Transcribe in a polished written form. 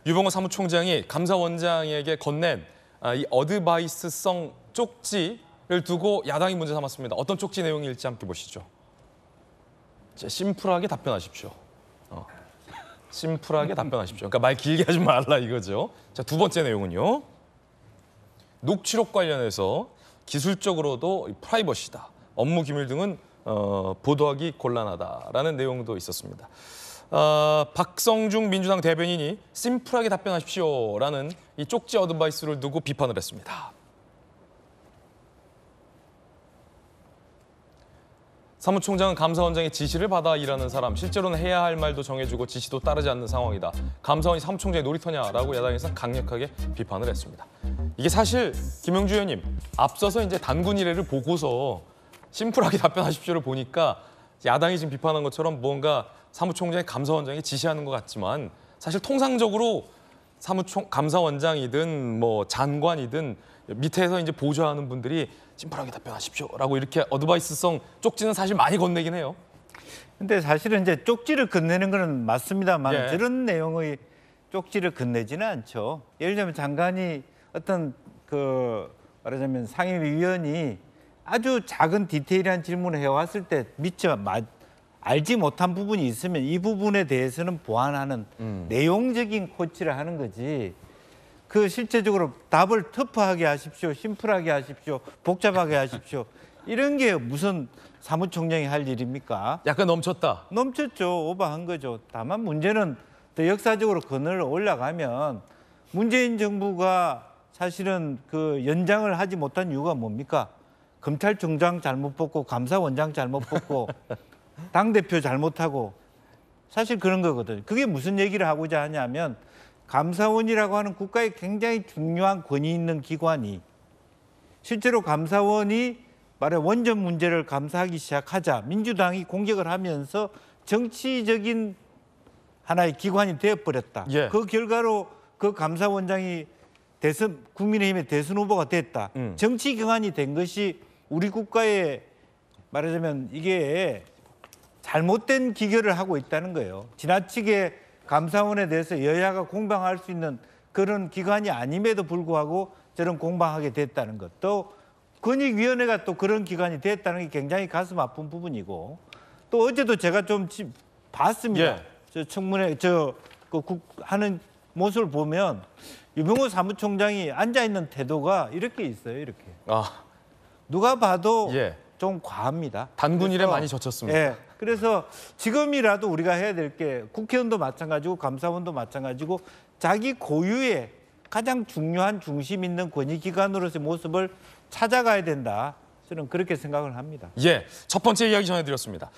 유병호 사무총장이 감사원장에게 건넨 이 어드바이스성 쪽지를 두고 야당이 문제 삼았습니다. 어떤 쪽지 내용일지 함께 보시죠. 자, 심플하게 답변하십시오. 심플하게 답변하십시오. 그러니까 말 길게 하지 말라 이거죠. 자, 두 번째 내용은요. 녹취록 관련해서 기술적으로도 프라이버시다. 업무 기밀 등은 보도하기 곤란하다라는 내용도 있었습니다. 박성중 민주당 대변인이 심플하게 답변하십시오라는 이 쪽지 어드바이스를 두고 비판을 했습니다. 사무총장은 감사원장의 지시를 받아 일하는 사람, 실제로는 해야 할 말도 정해주고 지시도 따르지 않는 상황이다. 감사원이 사무총장의 놀이터냐라고 야당에서 강력하게 비판을 했습니다. 이게 사실 김영주 의원님 앞서서 이제 단군 일회를 보고서 심플하게 답변하십시오를 보니까 야당이 지금 비판한 것처럼 뭔가 사무총장이 감사원장이 지시하는 것 같지만 사실 통상적으로 감사원장이든 뭐 장관이든 밑에서 이제 보좌하는 분들이 심플하게 답변하십시오라고 이렇게 어드바이스성 쪽지는 사실 많이 건네긴 해요. 근데 사실은 이제 쪽지를 건네는 건 맞습니다만 예. 저런 내용의 쪽지를 건네지는 않죠. 예를 들면 장관이 어떤 말하자면 상임위원이 아주 작은 디테일한 질문을 해왔을 때 미처 알지 못한 부분이 있으면 이 부분에 대해서는 보완하는 내용적인 코치를 하는 거지. 실제적으로 답을 터프하게 하십시오, 심플하게 하십시오, 복잡하게 하십시오. 이런 게 무슨 사무총장이 할 일입니까? 약간 넘쳤다. 넘쳤죠. 오버한 거죠. 다만 문제는 더 역사적으로 그늘 올라가면 문재인 정부가 사실은 연장을 하지 못한 이유가 뭡니까? 검찰총장 잘못 뽑고 감사원장 잘못 뽑고 당대표 잘못하고 사실 그런 거거든요. 그게 무슨 얘기를 하고자 하냐면 감사원이라고 하는 국가의 굉장히 중요한 권위 있는 기관이 실제로 감사원이 원전 문제를 감사하기 시작하자 민주당이 공격을 하면서 정치적인 하나의 기관이 되어버렸다. 예. 그 결과로 그 감사원장이 국민의힘의 대선 후보가 됐다. 정치 기관이 된 것이 우리 국가에 말하자면 이게 잘못된 기결을 하고 있다는 거예요. 지나치게 감사원에 대해서 여야가 공방할 수 있는 그런 기관이 아님에도 불구하고 저런 공방하게 됐다는 것. 또 권익위원회가 또 그런 기관이 됐다는 게 굉장히 가슴 아픈 부분이고 또 어제도 제가 좀 봤습니다. 예. 저 청문회 하는 모습을 보면 유병호 사무총장이 앉아 있는 태도가 이렇게 있어요. 이렇게. 누가 봐도 예. 좀 과합니다. 단군 일에 많이 젖혔습니다. 예. 그래서 지금이라도 우리가 해야 될 게 국회의원도 마찬가지고 감사원도 마찬가지고 자기 고유의 가장 중요한 중심 있는 권위기관으로서의 모습을 찾아가야 된다. 저는 그렇게 생각을 합니다. 예, 첫 번째 이야기 전해드렸습니다.